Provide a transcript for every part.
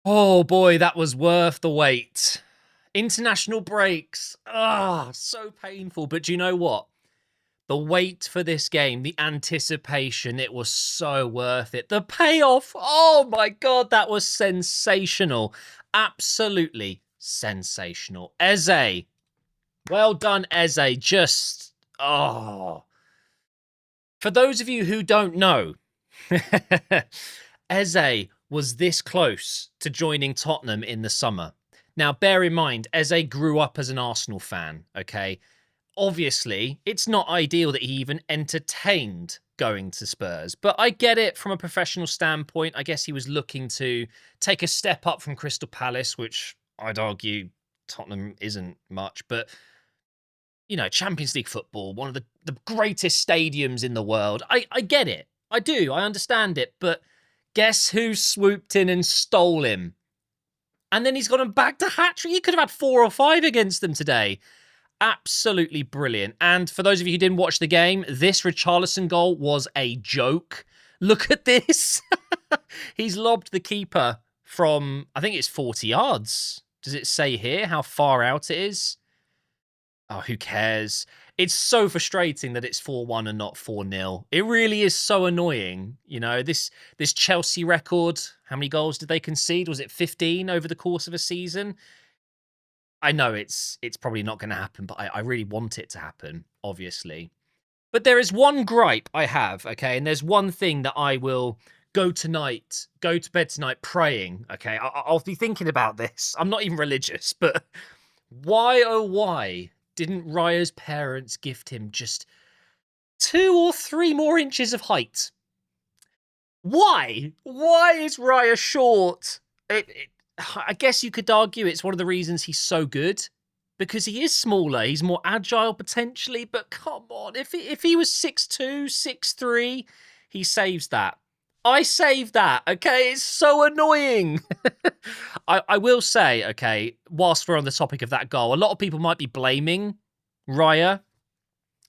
Oh boy, that was worth the wait. International breaks. Ah, so painful. But do you know what? The wait for this game, the anticipation, it was so worth it. The payoff, oh my God, that was sensational. Absolutely sensational. Eze, well done, Eze. Just, oh. For those of you who don't know, Eze was this close to joining Tottenham in the summer. Now, bear in mind, Eze grew up as an Arsenal fan, okay? Obviously, it's not ideal that he even entertained going to Spurs, but I get it from a professional standpoint. I guess he was looking to take a step up from Crystal Palace, which I'd argue Tottenham isn't much, but you know, Champions League football, one of the greatest stadiums in the world. I get it. I do. I understand it. But guess who swooped in and stole him? And then he's gone back to hat-trick. He could have had 4 or 5 against them today. Absolutely brilliant. And for those of you who didn't watch the game, this richarlison goal was a joke. Look at this. He's lobbed the keeper from, I think it's 40 yards. Does it say here how far out it is? Oh, who cares? It's so frustrating that it's 4-1 and not 4-0. It really is so annoying. You know, this Chelsea record, how many goals did they concede? Was it 15 over the course of a season? I know it's probably not going to happen, but I really want it to happen, obviously. But there is one gripe I have, okay? And there's one thing that I will go to bed tonight praying, okay? I'll be thinking about this. I'm not even religious, but why, oh why, didn't Raya's parents gift him just 2 or 3 more inches of height? Why? Why is Raya short? I guess you could argue it's one of the reasons he's so good. Because he is smaller, he's more agile potentially, but come on, if he was 6'2", 6'3", he saves that. I save that, okay? It's so annoying. I will say, okay, whilst we're on the topic of that goal, a lot of people might be blaming Raya.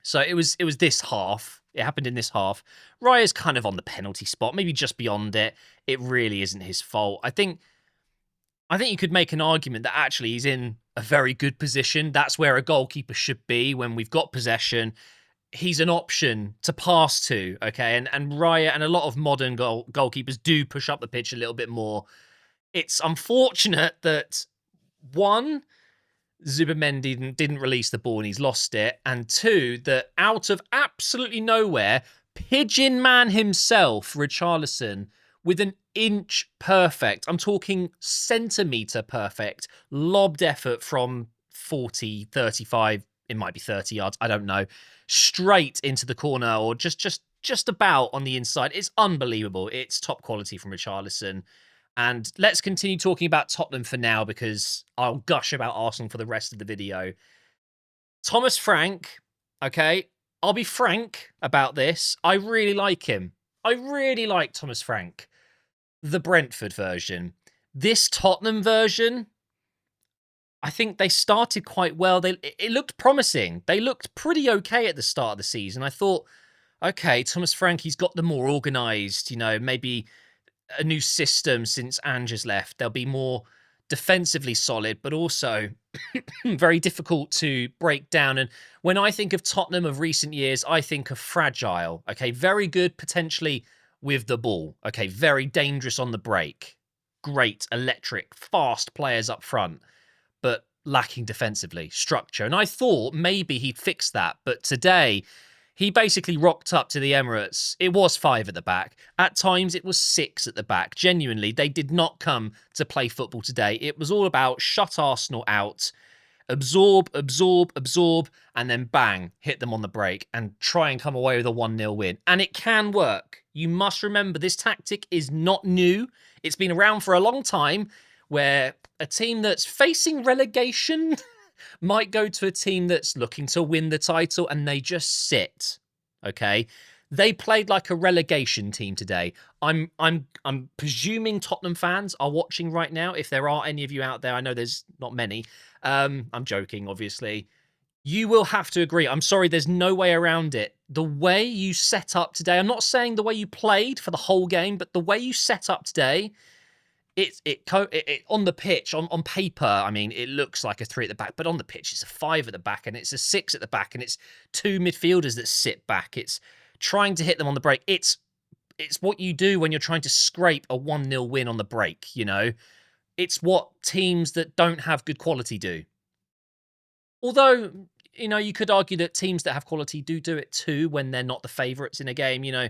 So it was this half. It happened in this half. Raya's kind of on the penalty spot, maybe just beyond it. It really isn't his fault. I think you could make an argument that actually he's in a very good position. That's where a goalkeeper should be when we've got possession. He's an option to pass to, okay? And Raya and a lot of modern goalkeepers do push up the pitch a little bit more. It's unfortunate that, one, Zubimendi didn't release the ball and he's lost it. And two, that out of absolutely nowhere, Pigeon Man himself, Richarlison, with an inch perfect, I'm talking centimetre perfect, lobbed effort from 40, 35, it might be 30 yards, I don't know, straight into the corner or just about on the inside. It's unbelievable. It's top quality from Richarlison. And let's continue talking about Tottenham for now because I'll gush about Arsenal for the rest of the video. Thomas Frank, okay, I'll be frank about this. I really like him. I really like Thomas Frank. The Brentford version. This Tottenham version, I think they started quite well. It looked promising. They looked pretty okay at the start of the season. I thought, okay, Thomas Frank, he's got them more organised, you know, maybe a new system since Ange has left. They'll be more defensively solid, but also very difficult to break down. And when I think of Tottenham of recent years, I think of fragile. Okay, very good potentially with the ball. Okay, very dangerous on the break. Great, electric, fast players up front, but lacking defensively, structure. And I thought maybe he'd fix that, but today he basically rocked up to the Emirates. It was 5 at the back. At times, it was 6 at the back. Genuinely, they did not come to play football today. It was all about shut Arsenal out, absorb, absorb, absorb, and then bang, hit them on the break and try and come away with a 1-0 win. And it can work. You must remember, this tactic is not new. It's been around for a long time, where a team that's facing relegation might go to a team that's looking to win the title and they just sit. Okay, they played like a relegation team today. I'm presuming Tottenham fans are watching right now. If there are any of you out there, I know there's not many. I'm joking, obviously. You will have to agree. I'm sorry, there's no way around it. The way you set up today, I'm not saying the way you played for the whole game, but the way you set up today, on the pitch, on paper, I mean, it looks like a 3 at the back, but on the pitch, it's a 5 at the back, and it's a 6 at the back, and it's 2 midfielders that sit back. It's trying to hit them on the break. It's what you do when you're trying to scrape a 1-0 win on the break, you know? It's what teams that don't have good quality do. Although, you know, you could argue that teams that have quality do it too when they're not the favourites in a game, you know.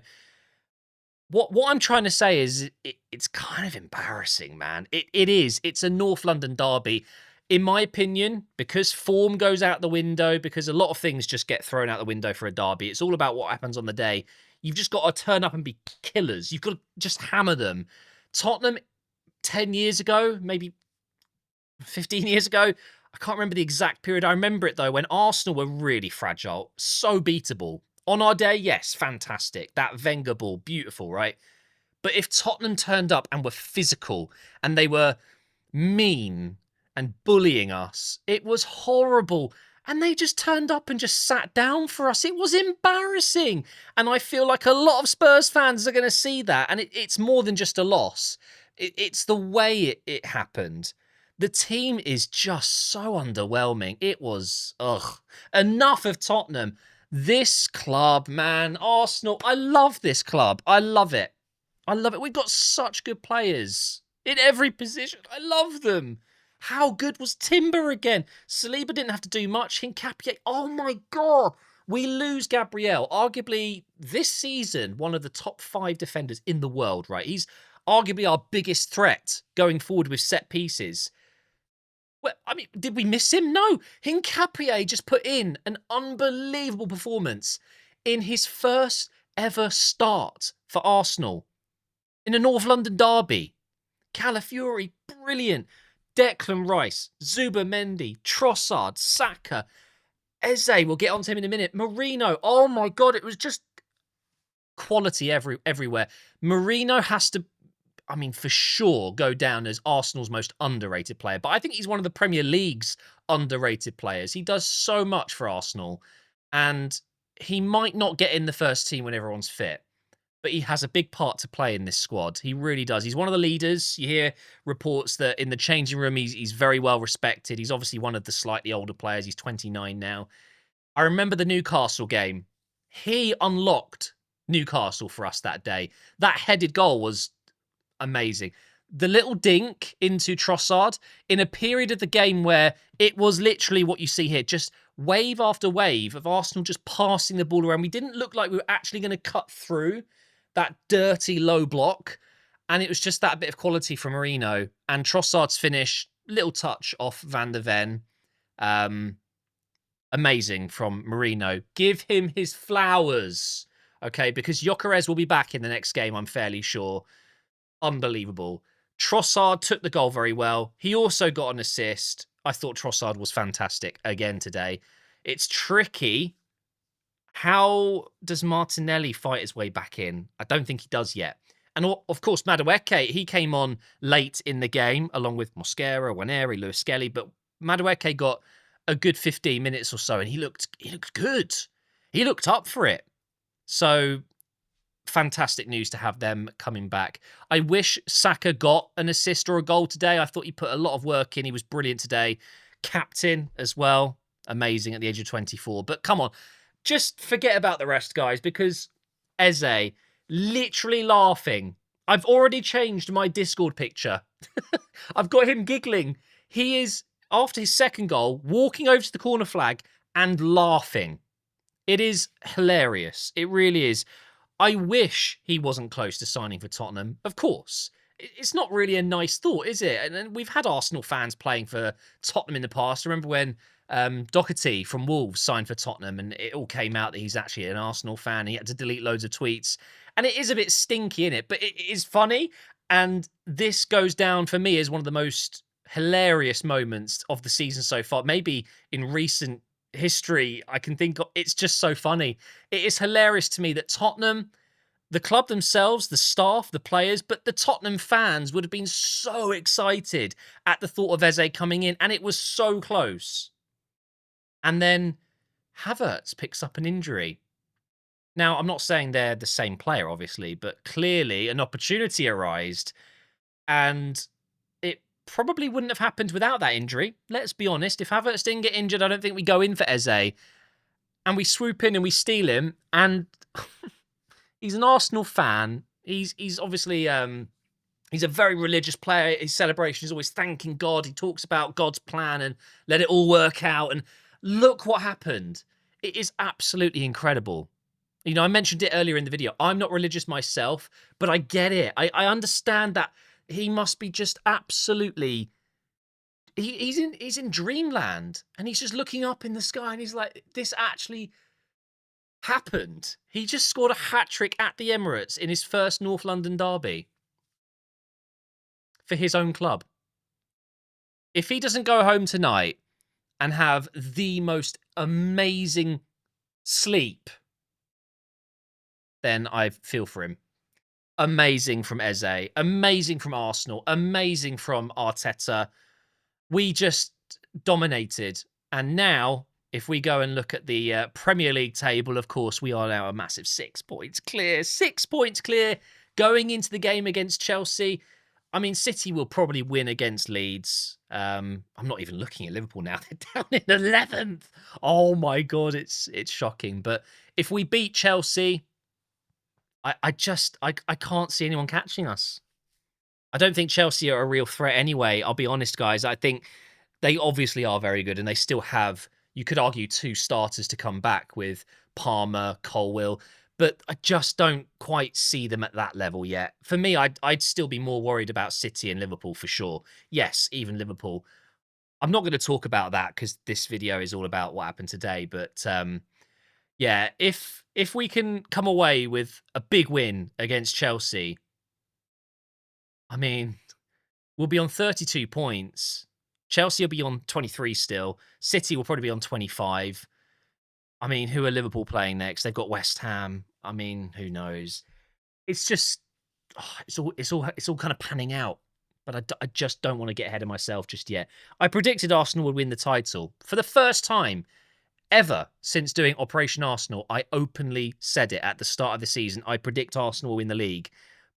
What I'm trying to say is it's kind of embarrassing, man. It is. It's a North London derby. In my opinion, because form goes out the window, because a lot of things just get thrown out the window for a derby. It's all about what happens on the day. You've just got to turn up and be killers. You've got to just hammer them. Tottenham 10 years ago, maybe 15 years ago, I can't remember the exact period. I remember it though, when Arsenal were really fragile, so beatable. On our day, yes, fantastic. That Wenger ball, beautiful, right? But if Tottenham turned up and were physical and they were mean and bullying us, it was horrible. And they just turned up and just sat down for us. It was embarrassing. And I feel like a lot of Spurs fans are going to see that. And it's more than just a loss. It's the way it happened. The team is just so underwhelming. It was, ugh. Enough of Tottenham. This club, man, Arsenal, I love this club. I love it. I love it. We've got such good players in every position. I love them. How good was Timber again? Saliba didn't have to do much. Hincapié, oh my God. We lose Gabriel, arguably this season, one of the top 5 defenders in the world, right? He's arguably our biggest threat going forward with set pieces. Well, I mean, did we miss him? No. Hincapié just put in an unbelievable performance in his first ever start for Arsenal in a North London derby. Calafiori, brilliant. Declan Rice, Zubimendi, Trossard, Saka, Eze, we'll get onto him in a minute. Marino, oh my God, it was just quality everywhere. Marino has to, I mean, for sure, go down as Arsenal's most underrated player. But I think he's one of the Premier League's underrated players. He does so much for Arsenal. And he might not get in the first team when everyone's fit. But he has a big part to play in this squad. He really does. He's one of the leaders. You hear reports that in the changing room, he's very well respected. He's obviously one of the slightly older players. He's 29 now. I remember the Newcastle game. He unlocked Newcastle for us that day. That headed goal was amazing. The little dink into Trossard in a period of the game where it was literally what you see here, just wave after wave of Arsenal just passing the ball around. We didn't look like we were actually going to cut through that dirty low block. And it was just that bit of quality from Marino. And Trossard's finish, little touch off Van der Ven. Amazing from Marino. Give him his flowers. Okay, because Gyökeres will be back in the next game, I'm fairly sure. Unbelievable. Trossard took the goal very well. He also got an assist. I thought Trossard was fantastic again today. It's tricky. How does Martinelli fight his way back in? I don't think he does yet. And of course, Madueke, he came on late in the game, along with Mosquera, Waneri, Lewis Skelly, but Madueke got a good 15 minutes or so, and he looked good. He looked up for it. So fantastic news to have them coming back. I wish Saka got an assist or a goal today. I thought he put a lot of work in. He was brilliant today. Captain as well. Amazing at the age of 24. But come on, just forget about the rest, guys, because Eze, literally laughing. I've already changed my Discord picture. I've got him giggling. He is, after his second goal, walking over to the corner flag and laughing. It is hilarious. It really is. I wish he wasn't close to signing for Tottenham. Of course. It's not really a nice thought, is it? And we've had Arsenal fans playing for Tottenham in the past. I remember when Doherty from Wolves signed for Tottenham and it all came out that he's actually an Arsenal fan. He had to delete loads of tweets. And it is a bit stinky, isn't it? But it is funny. And this goes down for me as one of the most hilarious moments of the season so far. Maybe in recent history, I can think of, it's just so funny. It is hilarious to me that Tottenham, the club themselves, the staff, the players, but the Tottenham fans would have been so excited at the thought of Eze coming in, and it was so close. And then Havertz picks up an injury. Now, I'm not saying they're the same player, obviously, but clearly an opportunity arose. And probably wouldn't have happened without that injury. Let's be honest. If Havertz didn't get injured, I don't think we go in for EZE. And we swoop in and we steal him. And he's an Arsenal fan. He's obviously he's a very religious player. His celebration is always thanking God. He talks about God's plan and let it all work out. And look what happened. It is absolutely incredible. You know, I mentioned it earlier in the video. I'm not religious myself, but I get it. I understand that he must be just absolutely... He's in dreamland, and he's just looking up in the sky, and he's like, this actually happened. He just scored a hat-trick at the Emirates in his first North London derby for his own club. If he doesn't go home tonight and have the most amazing sleep, then I feel for him. Amazing from EZE, amazing from Arsenal, amazing from Arteta. We just dominated. And now, if we go and look at the Premier League table, of course, we are now a massive 6 points clear. 6 points clear going into the game against Chelsea. I mean, City will probably win against Leeds. I'm not even looking at Liverpool now. They're down in 11th. Oh, my God, it's shocking. But if we beat Chelsea... I can't see anyone catching us. I don't think Chelsea are a real threat anyway. I'll be honest, guys. I think they obviously are very good, and they still have, you could argue, 2 starters to come back with Palmer, Colwill, but I just don't quite see them at that level yet. For me, I'd still be more worried about City and Liverpool for sure. Yes, even Liverpool. I'm not going to talk about that because this video is all about what happened today, but yeah, if we can come away with a big win against Chelsea, I mean, we'll be on 32 points. Chelsea will be on 23 still. City will probably be on 25. I mean, who are Liverpool playing next? They've got West Ham. I mean, who knows? It's just, it's all kind of panning out. But I just don't want to get ahead of myself just yet. I predicted Arsenal would win the title for the first time ever since doing Operation Arsenal. I openly said it at the start of the season. I predict Arsenal will win the league.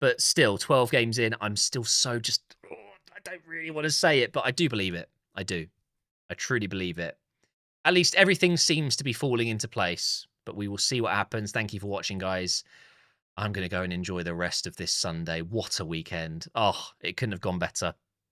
But still, 12 games in, I'm still so just... I don't really want to say it, but I do believe it. I do. I truly believe it. At least everything seems to be falling into place. But we will see what happens. Thank you for watching, guys. I'm going to go and enjoy the rest of this Sunday. What a weekend. Oh, it couldn't have gone better.